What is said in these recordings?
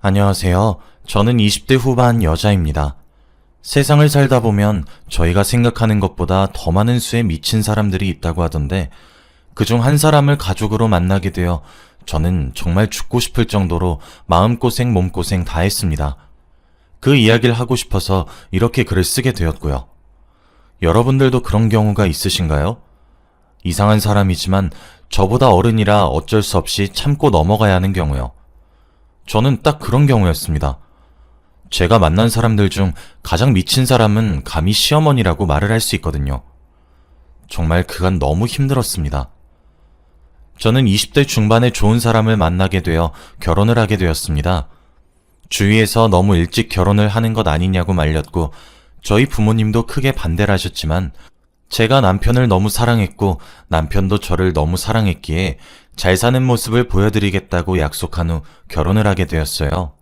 안녕하세요. 저는 20대 후반 여자입니다. 세상을 살다 보면 저희가 생각하는 것보다 더 많은 수의 미친 사람들이 있다고 하던데 그중 한 사람을 가족으로 만나게 되어 저는 정말 죽고 싶을 정도로 마음고생 몸고생 다 했습니다. 그 이야기를 하고 싶어서 이렇게 글을 쓰게 되었고요. 여러분들도 그런 경우가 있으신가요? 이상한 사람이지만 저보다 어른이라 어쩔 수 없이 참고 넘어가야 하는 경우요. 저는 딱 그런 경우였습니다. 제가 만난 사람들 중 가장 미친 사람은 감히 시어머니라고 말을 할 수 있거든요. 정말 그간 너무 힘들었습니다. 저는 20대 중반에 좋은 사람을 만나게 되어 결혼을 하게 되었습니다. 주위에서 너무 일찍 결혼을 하는 것 아니냐고 말렸고 저희 부모님도 크게 반대를 하셨지만 제가 남편을 너무 사랑했고 남편도 저를 너무 사랑했기에 잘 사는 모습을 보여드리겠다고 약속한 후 결혼을 하게 되었어요.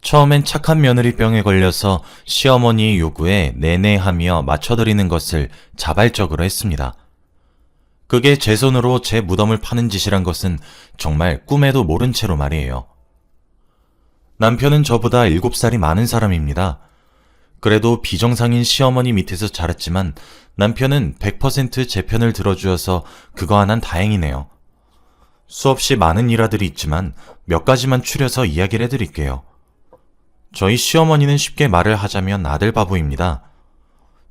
처음엔 착한 며느리병에 걸려서 시어머니의 요구에 내내하며 맞춰드리는 것을 자발적으로 했습니다. 그게 제 손으로 제 무덤을 파는 짓이란 것은 정말 꿈에도 모른 채로 말이에요. 남편은 저보다 7살이 많은 사람입니다. 그래도 비정상인 시어머니 밑에서 자랐지만 남편은 100% 제 편을 들어주어서 그거 하나는 다행이네요. 수없이 많은 일화들이 있지만 몇 가지만 추려서 이야기를 해드릴게요. 저희 시어머니는 쉽게 말을 하자면 아들 바보입니다.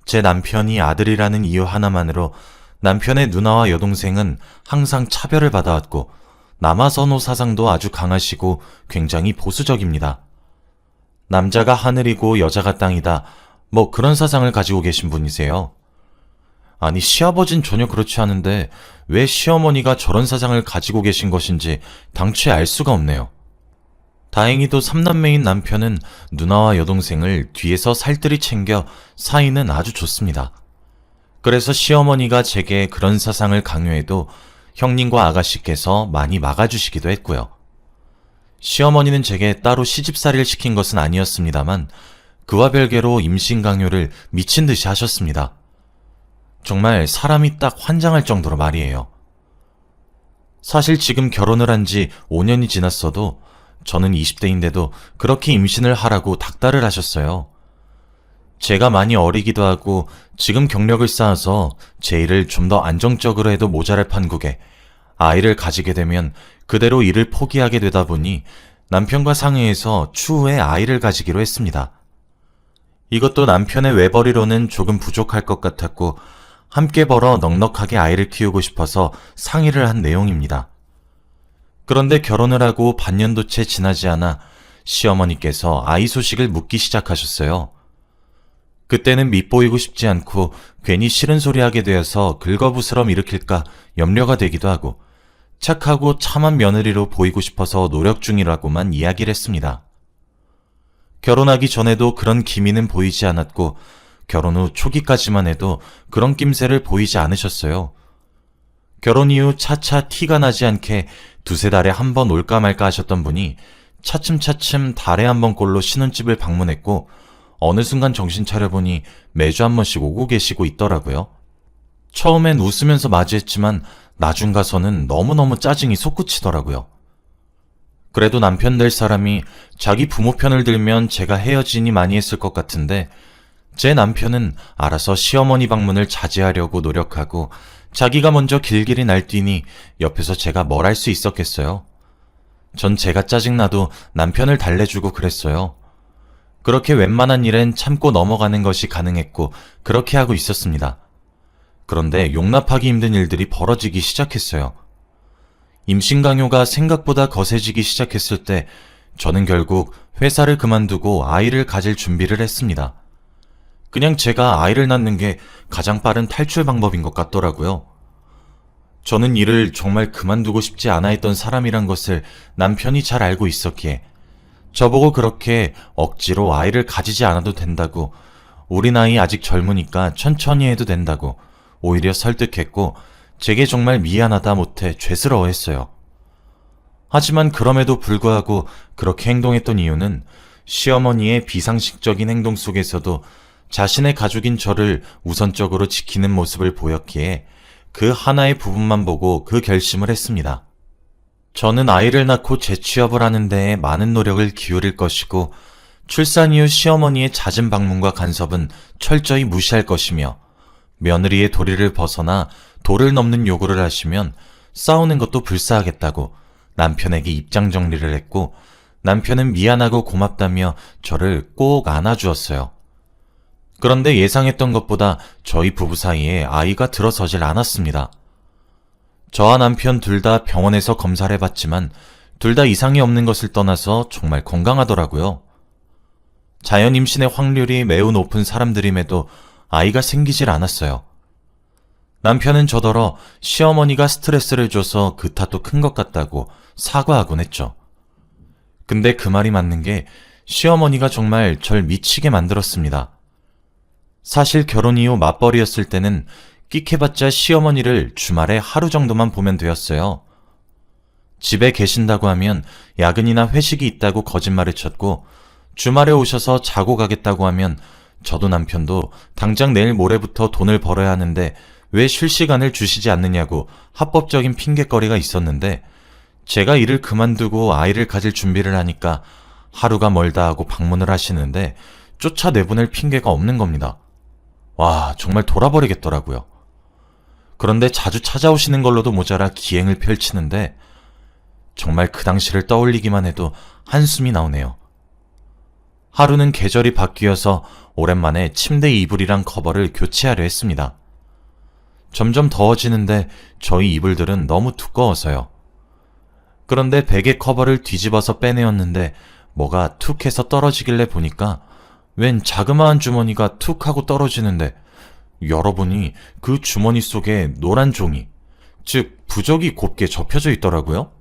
제 남편이 아들이라는 이유 하나만으로 남편의 누나와 여동생은 항상 차별을 받아왔고 남아선호 사상도 아주 강하시고 굉장히 보수적입니다. 남자가 하늘이고 여자가 땅이다. 뭐 그런 사상을 가지고 계신 분이세요. 아니 시아버진 전혀 그렇지 않은데 왜 시어머니가 저런 사상을 가지고 계신 것인지 당최 알 수가 없네요. 다행히도 3남매인 남편은 누나와 여동생을 뒤에서 살뜰히 챙겨 사이는 아주 좋습니다. 그래서 시어머니가 제게 그런 사상을 강요해도 형님과 아가씨께서 많이 막아주시기도 했고요. 시어머니는 제게 따로 시집살이를 시킨 것은 아니었습니다만 그와 별개로 임신 강요를 미친 듯이 하셨습니다. 정말 사람이 딱 환장할 정도로 말이에요. 사실 지금 결혼을 한 지 5년이 지났어도 저는 20대인데도 그렇게 임신을 하라고 닥달을 하셨어요. 제가 많이 어리기도 하고 지금 경력을 쌓아서 제 일을 좀 더 안정적으로 해도 모자랄 판국에 아이를 가지게 되면 그대로 일을 포기하게 되다 보니 남편과 상의해서 추후에 아이를 가지기로 했습니다. 이것도 남편의 외벌이로는 조금 부족할 것 같았고 함께 벌어 넉넉하게 아이를 키우고 싶어서 상의를 한 내용입니다. 그런데 결혼을 하고 반년도 채 지나지 않아 시어머니께서 아이 소식을 묻기 시작하셨어요. 그때는 밉보이고 싶지 않고 괜히 싫은 소리 하게 되어서 긁어부스럼 일으킬까 염려가 되기도 하고 착하고 참한 며느리로 보이고 싶어서 노력 중이라고만 이야기를 했습니다. 결혼하기 전에도 그런 기미는 보이지 않았고 결혼 후 초기까지만 해도 그런 낌새를 보이지 않으셨어요. 결혼 이후 차차 티가 나지 않게 두세 달에 한 번 올까 말까 하셨던 분이 차츰차츰 달에 한 번꼴로 신혼집을 방문했고 어느 순간 정신 차려보니 매주 한 번씩 오고 계시고 있더라고요. 처음엔 웃으면서 맞이했지만 나중 가서는 너무너무 짜증이 솟구치더라고요. 그래도 남편 될 사람이 자기 부모 편을 들면 제가 헤어지니 많이 했을 것 같은데 제 남편은 알아서 시어머니 방문을 자제하려고 노력하고 자기가 먼저 길길이 날뛰니 옆에서 제가 뭘 할 수 있었겠어요. 전 제가 짜증나도 남편을 달래주고 그랬어요. 그렇게 웬만한 일엔 참고 넘어가는 것이 가능했고 그렇게 하고 있었습니다. 그런데 용납하기 힘든 일들이 벌어지기 시작했어요. 임신 강요가 생각보다 거세지기 시작했을 때 저는 결국 회사를 그만두고 아이를 가질 준비를 했습니다. 그냥 제가 아이를 낳는 게 가장 빠른 탈출 방법인 것 같더라고요. 저는 일을 정말 그만두고 싶지 않아 했던 사람이란 것을 남편이 잘 알고 있었기에 저보고 그렇게 억지로 아이를 가지지 않아도 된다고, 우리 나이 아직 젊으니까 천천히 해도 된다고 오히려 설득했고 제게 정말 미안하다 못해 죄스러워했어요. 하지만 그럼에도 불구하고 그렇게 행동했던 이유는 시어머니의 비상식적인 행동 속에서도 자신의 가족인 저를 우선적으로 지키는 모습을 보였기에 그 하나의 부분만 보고 그 결심을 했습니다. 저는 아이를 낳고 재취업을 하는 데에 많은 노력을 기울일 것이고 출산 이후 시어머니의 잦은 방문과 간섭은 철저히 무시할 것이며 며느리의 도리를 벗어나 도를 넘는 요구를 하시면 싸우는 것도 불사하겠다고 남편에게 입장 정리를 했고 남편은 미안하고 고맙다며 저를 꼭 안아주었어요. 그런데 예상했던 것보다 저희 부부 사이에 아이가 들어서질 않았습니다. 저와 남편 둘 다 병원에서 검사를 해봤지만 둘 다 이상이 없는 것을 떠나서 정말 건강하더라고요. 자연 임신의 확률이 매우 높은 사람들임에도 아이가 생기질 않았어요. 남편은 저더러 시어머니가 스트레스를 줘서 그 탓도 큰 것 같다고 사과하곤 했죠. 근데 그 말이 맞는 게 시어머니가 정말 절 미치게 만들었습니다. 사실 결혼 이후 맞벌이였을 때는 끽해봤자 시어머니를 주말에 하루 정도만 보면 되었어요. 집에 계신다고 하면 야근이나 회식이 있다고 거짓말을 쳤고 주말에 오셔서 자고 가겠다고 하면 저도 남편도 당장 내일 모레부터 돈을 벌어야 하는데 왜 쉴 시간을 주시지 않느냐고 합법적인 핑곗거리가 있었는데 제가 일을 그만두고 아이를 가질 준비를 하니까 하루가 멀다 하고 방문을 하시는데 쫓아내보낼 핑계가 없는 겁니다. 와, 정말 돌아버리겠더라고요. 그런데 자주 찾아오시는 걸로도 모자라 기행을 펼치는데 정말 그 당시를 떠올리기만 해도 한숨이 나오네요. 하루는 계절이 바뀌어서 오랜만에 침대 이불이랑 커버를 교체하려 했습니다. 점점 더워지는데 저희 이불들은 너무 두꺼워서요. 그런데 베개 커버를 뒤집어서 빼내었는데 뭐가 툭 해서 떨어지길래 보니까 웬 자그마한 주머니가 툭 하고 떨어지는데 열어보니 그 주머니 속에 노란 종이, 즉 부적이 곱게 접혀져 있더라고요.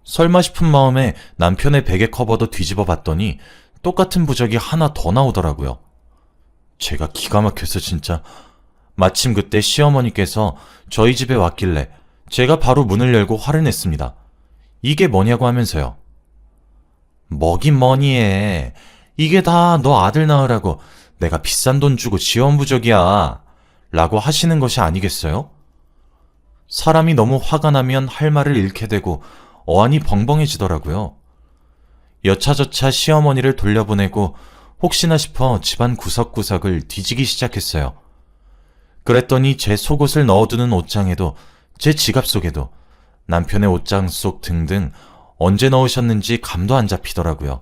설마 싶은 마음에 남편의 베개 커버도 뒤집어 봤더니 똑같은 부적이 하나 더 나오더라고요. 제가 기가 막혀서 진짜. 마침 그때 시어머니께서 저희 집에 왔길래 제가 바로 문을 열고 화를 냈습니다. 이게 뭐냐고 하면서요. 뭐긴 뭐니 해. 이게 다 너 아들 낳으라고 내가 비싼 돈 주고 지원 부적이야. 라고 하시는 것이 아니겠어요? 사람이 너무 화가 나면 할 말을 잃게 되고 어안이 벙벙해지더라고요. 여차저차 시어머니를 돌려보내고 혹시나 싶어 집안 구석구석을 뒤지기 시작했어요. 그랬더니 제 속옷을 넣어두는 옷장에도 제 지갑 속에도 남편의 옷장 속 등등 언제 넣으셨는지 감도 안 잡히더라고요.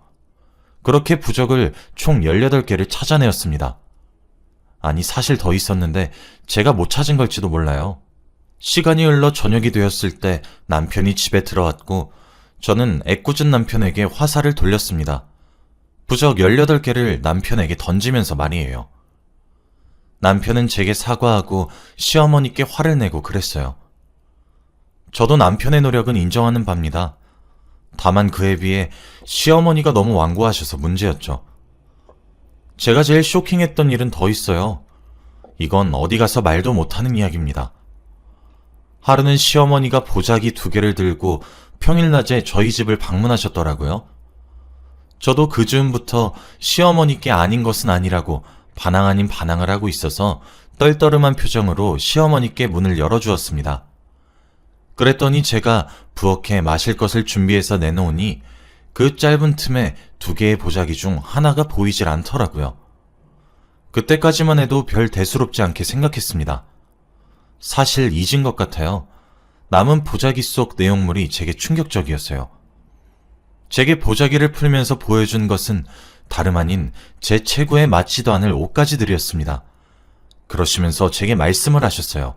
그렇게 부적을 총 18개를 찾아내었습니다. 아니 사실 더 있었는데 제가 못 찾은 걸지도 몰라요. 시간이 흘러 저녁이 되었을 때 남편이 집에 들어왔고 저는 애꿎은 남편에게 화살을 돌렸습니다. 부적 18개를 남편에게 던지면서 말이에요. 남편은 제게 사과하고 시어머니께 화를 내고 그랬어요. 저도 남편의 노력은 인정하는 바입니다. 다만 그에 비해 시어머니가 너무 완고하셔서 문제였죠. 제가 제일 쇼킹했던 일은 더 있어요. 이건 어디 가서 말도 못하는 이야기입니다. 하루는 시어머니가 보자기 2개를 들고 평일낮에 저희 집을 방문하셨더라고요. 저도 그 즈음부터 시어머니께 아닌 것은 아니라고 반항 아닌 반항을 하고 있어서 떨떠름한 표정으로 시어머니께 문을 열어주었습니다. 그랬더니 제가 부엌에 마실 것을 준비해서 내놓으니 그 짧은 틈에 2개의 보자기 중 하나가 보이질 않더라고요. 그때까지만 해도 별 대수롭지 않게 생각했습니다. 사실 잊은 것 같아요. 남은 보자기 속 내용물이 제게 충격적이었어요. 제게 보자기를 풀면서 보여준 것은 다름 아닌 제 체구에 맞지도 않을 옷가지들이었습니다. 그러시면서 제게 말씀을 하셨어요.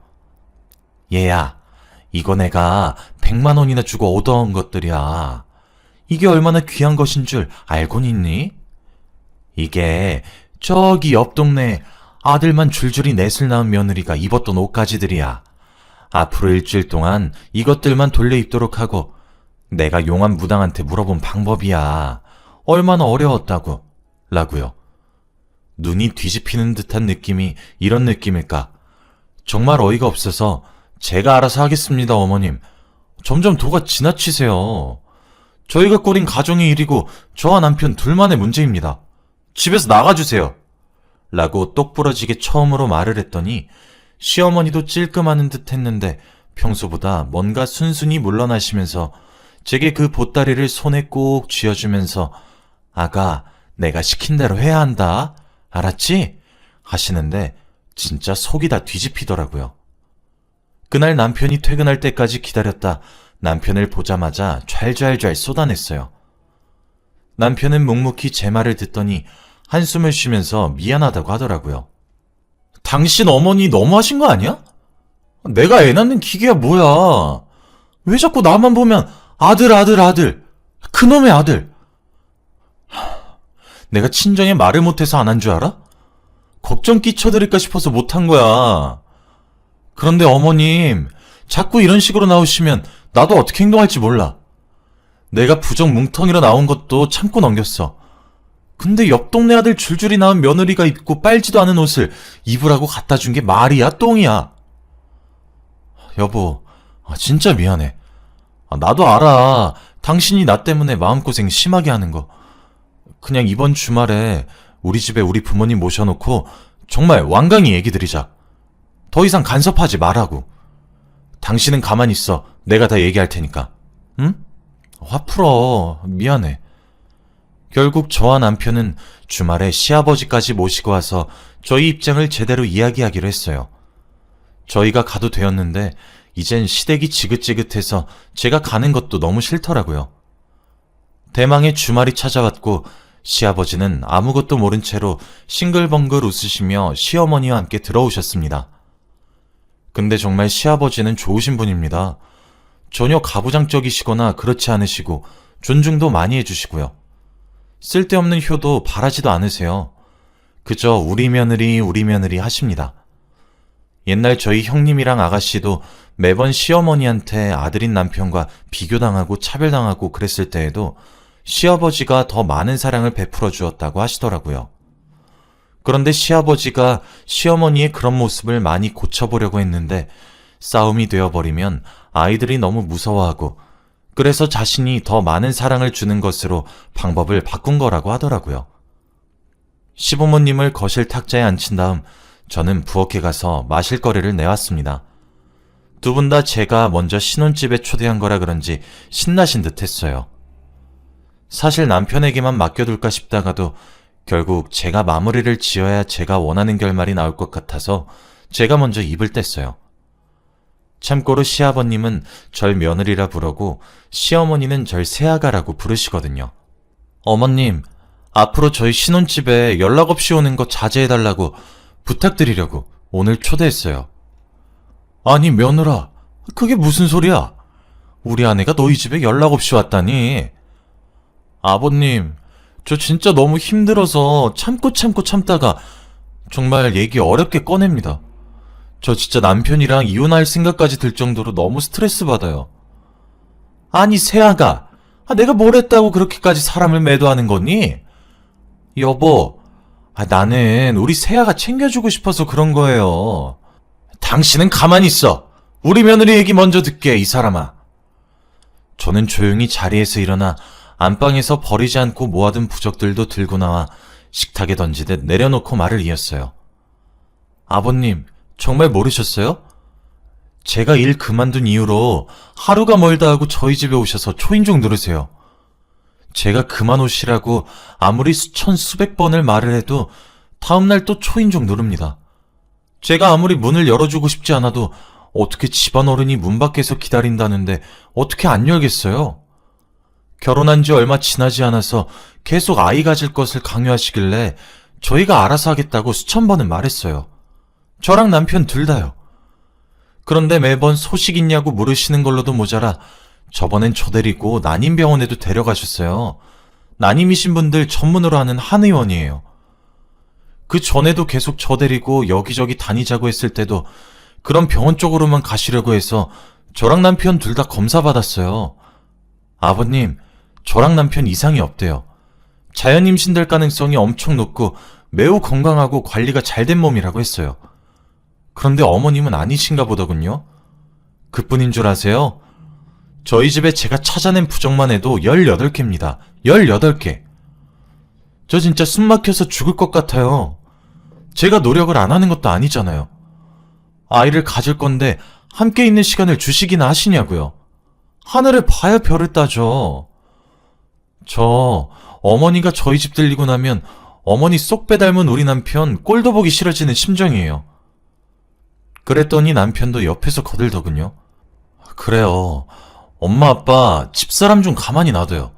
얘야, 이거 내가 100만 원이나 주고 얻어온 것들이야. 이게 얼마나 귀한 것인 줄 알고는 있니? 이게 저기 옆 동네 아들만 줄줄이 넷을 낳은 며느리가 입었던 옷가지들이야. 앞으로 일주일 동안 이것들만 돌려 입도록 하고 내가 용한 무당한테 물어본 방법이야. 얼마나 어려웠다고. 라고요. 눈이 뒤집히는 듯한 느낌이 이런 느낌일까? 정말 어이가 없어서 제가 알아서 하겠습니다, 어머님. 점점 도가 지나치세요. 저희가 꾸린 가정의 일이고 저와 남편 둘만의 문제입니다. 집에서 나가주세요. 라고 똑부러지게 처음으로 말을 했더니 시어머니도 찔끔하는 듯 했는데 평소보다 뭔가 순순히 물러나시면서 제게 그 보따리를 손에 꼭 쥐어주면서 아가, 내가 시킨 대로 해야 한다. 알았지? 하시는데 진짜 속이 다 뒤집히더라고요. 그날 남편이 퇴근할 때까지 기다렸다 남편을 보자마자 좔좔좔 쏟아냈어요. 남편은 묵묵히 제 말을 듣더니 한숨을 쉬면서 미안하다고 하더라고요. 당신 어머니 너무하신 거 아니야? 내가 애 낳는 기계야 뭐야. 왜 자꾸 나만 보면 아들 아들 아들 그놈의 아들. 내가 친정에 말을 못해서 안 한 줄 알아? 걱정 끼쳐드릴까 싶어서 못한 거야. 그런데 어머님 자꾸 이런 식으로 나오시면 나도 어떻게 행동할지 몰라. 내가 부적 뭉텅이로 나온 것도 참고 넘겼어. 근데 옆 동네 아들 줄줄이 낳은 며느리가 입고 빨지도 않은 옷을 입으라고 갖다 준 게 말이야 똥이야. 여보, 진짜 미안해. 나도 알아. 당신이 나 때문에 마음고생 심하게 하는 거. 그냥 이번 주말에 우리 집에 우리 부모님 모셔놓고 정말 완강히 얘기 드리자. 더 이상 간섭하지 말라고. 당신은 가만히 있어. 내가 다 얘기할 테니까. 응? 화 풀어. 미안해. 결국 저와 남편은 주말에 시아버지까지 모시고 와서 저희 입장을 제대로 이야기하기로 했어요. 저희가 가도 되었는데 이젠 시댁이 지긋지긋해서 제가 가는 것도 너무 싫더라고요. 대망의 주말이 찾아왔고 시아버지는 아무것도 모른 채로 싱글벙글 웃으시며 시어머니와 함께 들어오셨습니다. 근데 정말 시아버지는 좋으신 분입니다. 전혀 가부장적이시거나 그렇지 않으시고 존중도 많이 해주시고요. 쓸데없는 효도 바라지도 않으세요. 그저 우리 며느리 하십니다. 옛날 저희 형님이랑 아가씨도 매번 시어머니한테 아들인 남편과 비교당하고 차별당하고 그랬을 때에도 시아버지가 더 많은 사랑을 베풀어 주었다고 하시더라고요. 그런데 시아버지가 시어머니의 그런 모습을 많이 고쳐보려고 했는데 싸움이 되어버리면 아이들이 너무 무서워하고 그래서 자신이 더 많은 사랑을 주는 것으로 방법을 바꾼 거라고 하더라고요. 시부모님을 거실 탁자에 앉힌 다음 저는 부엌에 가서 마실 거리를 내왔습니다. 두 분 다 제가 먼저 신혼집에 초대한 거라 그런지 신나신 듯 했어요. 사실 남편에게만 맡겨둘까 싶다가도 결국 제가 마무리를 지어야 제가 원하는 결말이 나올 것 같아서 제가 먼저 입을 뗐어요. 참고로 시아버님은 절 며느리라 부르고 시어머니는 절 새아가라고 부르시거든요. 어머님, 앞으로 저희 신혼집에 연락 없이 오는 거 자제해달라고 부탁드리려고 오늘 초대했어요. 아니 며느라, 그게 무슨 소리야? 우리 아내가 너희 집에 연락 없이 왔다니. 아버님, 저 진짜 너무 힘들어서 참다가 정말 얘기 어렵게 꺼냅니다. 저 진짜 남편이랑 이혼할 생각까지 들 정도로 너무 스트레스 받아요. 아니 새아가, 내가 뭘 했다고 그렇게까지 사람을 매도하는 거니? 여보, 나는 우리 새아가 챙겨주고 싶어서 그런 거예요. 당신은 가만히 있어. 우리 며느리 얘기 먼저 듣게, 이 사람아. 저는 조용히 자리에서 일어나 안방에서 버리지 않고 모아둔 부적들도 들고 나와 식탁에 던지듯 내려놓고 말을 이었어요. 아버님, 정말 모르셨어요? 제가 일 그만둔 이후로 하루가 멀다 하고 저희 집에 오셔서 초인종 누르세요. 제가 그만 오시라고 아무리 수천 수백 번을 말을 해도 다음날 또 초인종 누릅니다. 제가 아무리 문을 열어주고 싶지 않아도 어떻게 집안 어른이 문 밖에서 기다린다는데 어떻게 안 열겠어요? 결혼한 지 얼마 지나지 않아서 계속 아이 가질 것을 강요하시길래 저희가 알아서 하겠다고 수천 번은 말했어요. 저랑 남편 둘 다요. 그런데 매번 소식 있냐고 물으시는 걸로도 모자라 저번엔 저 데리고 난임병원에도 데려가셨어요. 난임이신 분들 전문으로 하는 한의원이에요. 그 전에도 계속 저 데리고 여기저기 다니자고 했을 때도 그런 병원 쪽으로만 가시려고 해서 저랑 남편 둘 다 검사 받았어요. 아버님, 저랑 남편 이상이 없대요. 자연 임신될 가능성이 엄청 높고 매우 건강하고 관리가 잘 된 몸이라고 했어요. 그런데 어머님은 아니신가 보더군요. 그뿐인 줄 아세요? 저희 집에 제가 찾아낸 부적만 해도 18개입니다. 18개. 저 진짜 숨 막혀서 죽을 것 같아요. 제가 노력을 안 하는 것도 아니잖아요. 아이를 가질 건데 함께 있는 시간을 주시기나 하시냐고요. 하늘을 봐야 별을 따져. 어머니가 저희 집 들리고 나면 어머니 쏙 빼닮은 우리 남편 꼴도 보기 싫어지는 심정이에요. 그랬더니 남편도 옆에서 거들더군요. 그래요. 엄마 아빠 집사람 좀 가만히 놔둬요.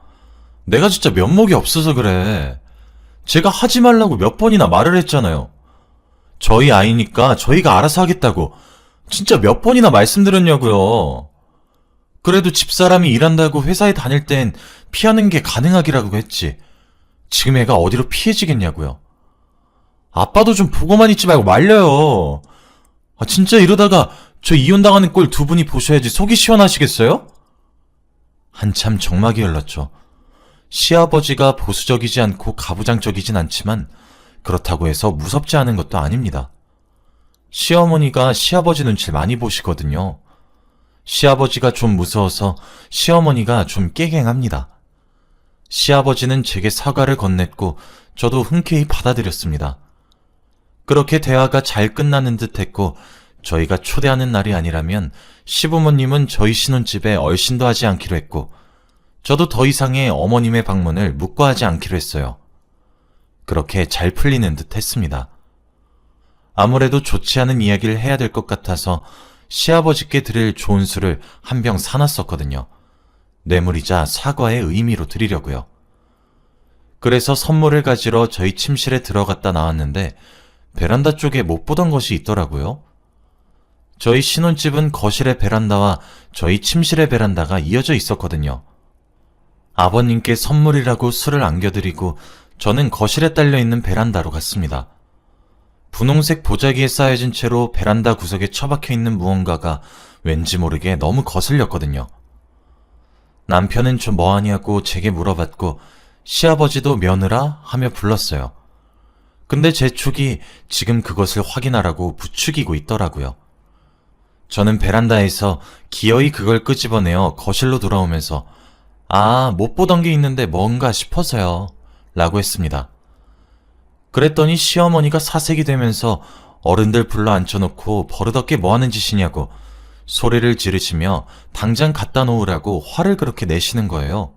내가 진짜 면목이 없어서 그래. 제가 하지 말라고 몇 번이나 말을 했잖아요. 저희 아이니까 저희가 알아서 하겠다고 진짜 몇 번이나 말씀드렸냐고요. 그래도 집사람이 일한다고 회사에 다닐 땐 피하는 게 가능하기라고 했지. 지금 애가 어디로 피해지겠냐고요. 아빠도 좀 보고만 있지 말고 말려요. 진짜 이러다가 저 이혼당하는 꼴 두 분이 보셔야지 속이 시원하시겠어요? 한참 정막이 흘렀죠. 시아버지가 보수적이지 않고 가부장적이진 않지만 그렇다고 해서 무섭지 않은 것도 아닙니다. 시어머니가 시아버지 눈치를 많이 보시거든요. 시아버지가 좀 무서워서 시어머니가 좀 깨갱합니다. 시아버지는 제게 사과를 건넸고 저도 흔쾌히 받아들였습니다. 그렇게 대화가 잘 끝나는 듯 했고 저희가 초대하는 날이 아니라면 시부모님은 저희 신혼집에 얼씬도 하지 않기로 했고 저도 더 이상의 어머님의 방문을 묵과하지 않기로 했어요. 그렇게 잘 풀리는 듯 했습니다. 아무래도 좋지 않은 이야기를 해야 될 것 같아서 시아버지께 드릴 좋은 술을 한 병 사놨었거든요. 뇌물이자 사과의 의미로 드리려고요. 그래서 선물을 가지러 저희 침실에 들어갔다 나왔는데 베란다 쪽에 못 보던 것이 있더라고요. 저희 신혼집은 거실의 베란다와 저희 침실의 베란다가 이어져 있었거든요. 아버님께 선물이라고 술을 안겨드리고 저는 거실에 딸려있는 베란다로 갔습니다. 분홍색 보자기에 쌓여진 채로 베란다 구석에 처박혀 있는 무언가가 왠지 모르게 너무 거슬렸거든요. 남편은 좀 뭐하냐고 제게 물어봤고 시아버지도 며느라 하며 불렀어요. 근데 제 촉이 지금 그것을 확인하라고 부추기고 있더라고요. 저는 베란다에서 기어이 그걸 끄집어내어 거실로 돌아오면서 못 보던 게 있는데 뭔가 싶어서요 라고 했습니다. 그랬더니 시어머니가 사색이 되면서 어른들 불러 앉혀놓고 버릇없게 뭐하는 짓이냐고 소리를 지르시며 당장 갖다 놓으라고 화를 그렇게 내시는 거예요.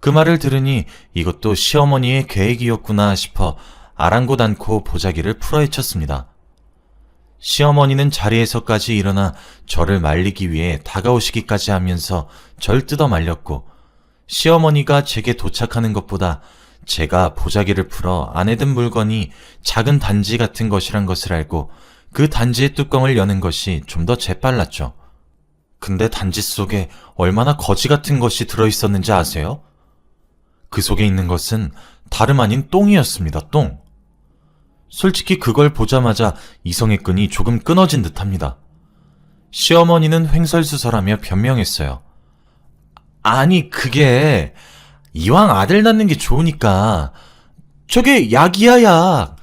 그 말을 들으니 이것도 시어머니의 계획이었구나 싶어 아랑곳 않고 보자기를 풀어헤쳤습니다. 시어머니는 자리에서까지 일어나 저를 말리기 위해 다가오시기까지 하면서 절 뜯어 말렸고 시어머니가 제게 도착하는 것보다 제가 보자기를 풀어 안에 든 물건이 작은 단지 같은 것이란 것을 알고 그 단지의 뚜껑을 여는 것이 좀 더 재빨랐죠. 근데 단지 속에 얼마나 거지 같은 것이 들어있었는지 아세요? 그 속에 있는 것은 다름 아닌 똥이었습니다. 똥. 솔직히 그걸 보자마자 이성의 끈이 조금 끊어진 듯합니다. 시어머니는 횡설수설하며 변명했어요. 아니 그게 이왕 아들 낳는 게 좋으니까 저게 약이야 약.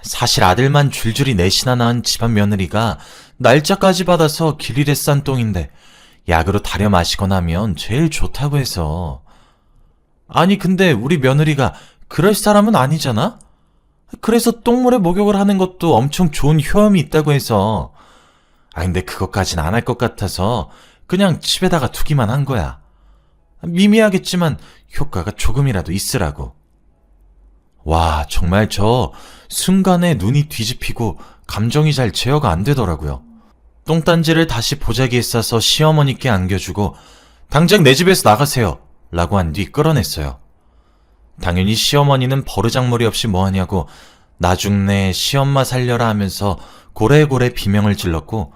사실 아들만 줄줄이 넷이나 낳은 집안 며느리가 날짜까지 받아서 길일에 싼 똥인데 약으로 달여 마시거나 하면 제일 좋다고 해서. 아니 근데 우리 며느리가 그럴 사람은 아니잖아? 그래서 똥물에 목욕을 하는 것도 엄청 좋은 효험이 있다고 해서. 근데 그것까진 안 할 것 같아서 그냥 집에다가 두기만 한 거야. 미미하겠지만 효과가 조금이라도 있으라고. 와, 정말 저 순간에 눈이 뒤집히고 감정이 잘 제어가 안 되더라고요. 똥단지를 다시 보자기에 싸서 시어머니께 안겨주고 당장 내 집에서 나가세요 라고 한 뒤 끌어냈어요. 당연히 시어머니는 버르장머리 없이 뭐하냐고 나중내 시엄마 살려라 하면서 고래고래 비명을 질렀고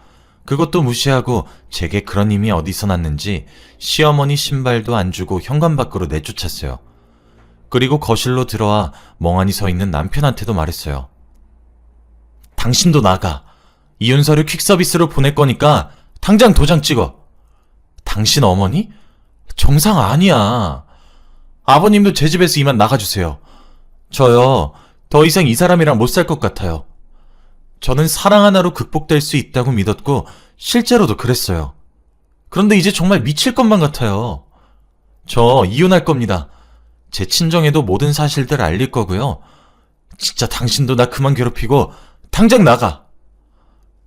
그것도 무시하고 제게 그런 힘이 어디서 났는지 시어머니 신발도 안 주고 현관 밖으로 내쫓았어요. 그리고 거실로 들어와 멍하니 서 있는 남편한테도 말했어요. 당신도 나가. 이혼서를 퀵서비스로 보낼 거니까 당장 도장 찍어. 당신 어머니? 정상 아니야. 아버님도 제 집에서 이만 나가주세요. 저요, 더 이상 이 사람이랑 못 살 것 같아요. 저는 사랑 하나로 극복될 수 있다고 믿었고 실제로도 그랬어요. 그런데 이제 정말 미칠 것만 같아요. 저 이혼할 겁니다. 제 친정에도 모든 사실들 알릴 거고요. 진짜 당신도 나 그만 괴롭히고 당장 나가.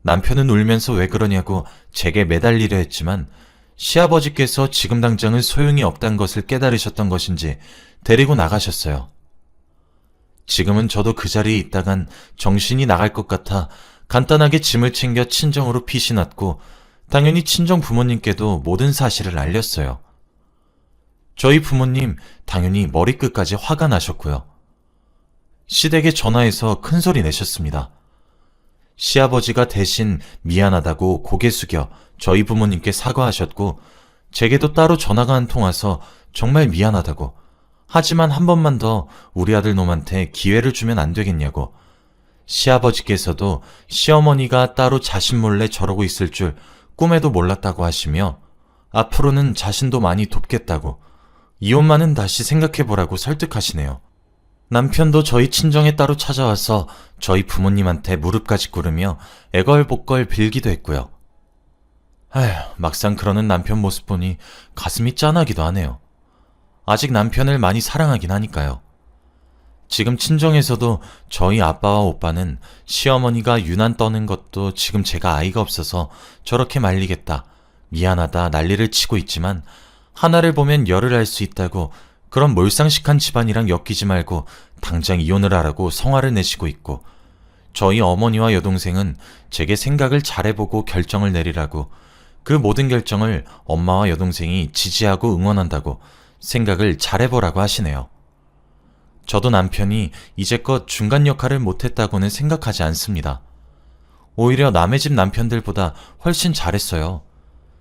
남편은 울면서 왜 그러냐고 제게 매달리려 했지만 시아버지께서 지금 당장은 소용이 없다는 것을 깨달으셨던 것인지 데리고 나가셨어요. 지금은 저도 그 자리에 있다간 정신이 나갈 것 같아 간단하게 짐을 챙겨 친정으로 피신 왔고 당연히 친정 부모님께도 모든 사실을 알렸어요. 저희 부모님 당연히 머리끝까지 화가 나셨고요. 시댁에 전화해서 큰 소리 내셨습니다. 시아버지가 대신 미안하다고 고개 숙여 저희 부모님께 사과하셨고 제게도 따로 전화가 한 통 와서 정말 미안하다고, 하지만 한 번만 더 우리 아들 놈한테 기회를 주면 안 되겠냐고, 시아버지께서도 시어머니가 따로 자신 몰래 저러고 있을 줄 꿈에도 몰랐다고 하시며 앞으로는 자신도 많이 돕겠다고, 이혼만은 다시 생각해보라고 설득하시네요. 남편도 저희 친정에 따로 찾아와서 저희 부모님한테 무릎까지 꿇으며 애걸복걸 빌기도 했고요. 아휴, 막상 그러는 남편 모습 보니 가슴이 짠하기도 하네요. 아직 남편을 많이 사랑하긴 하니까요. 지금 친정에서도 저희 아빠와 오빠는 시어머니가 유난 떠는 것도 지금 제가 아이가 없어서 저렇게 말리겠다, 미안하다 난리를 치고 있지만 하나를 보면 열을 알 수 있다고 그런 몰상식한 집안이랑 엮이지 말고 당장 이혼을 하라고 성화를 내시고 있고, 저희 어머니와 여동생은 제게 생각을 잘해보고 결정을 내리라고, 그 모든 결정을 엄마와 여동생이 지지하고 응원한다고 생각을 잘해보라고 하시네요. 저도 남편이 이제껏 중간 역할을 못했다고는 생각하지 않습니다. 오히려 남의 집 남편들보다 훨씬 잘했어요.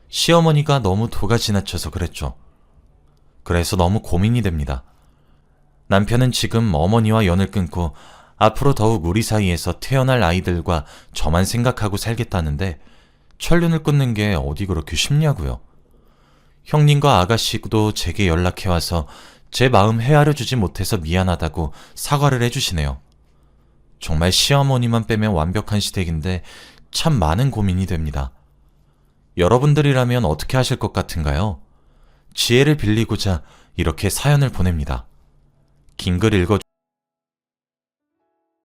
시어머니가 너무 도가 지나쳐서 그랬죠. 그래서 너무 고민이 됩니다. 남편은 지금 어머니와 연을 끊고 앞으로 더욱 우리 사이에서 태어날 아이들과 저만 생각하고 살겠다는데 천륜을 끊는 게 어디 그렇게 쉽냐고요. 형님과 아가씨도 제게 연락해와서 제 마음 헤아려주지 못해서 미안하다고 사과를 해주시네요. 정말 시어머니만 빼면 완벽한 시댁인데 참 많은 고민이 됩니다. 여러분들이라면 어떻게 하실 것 같은가요? 지혜를 빌리고자 이렇게 사연을 보냅니다. 긴 글 읽어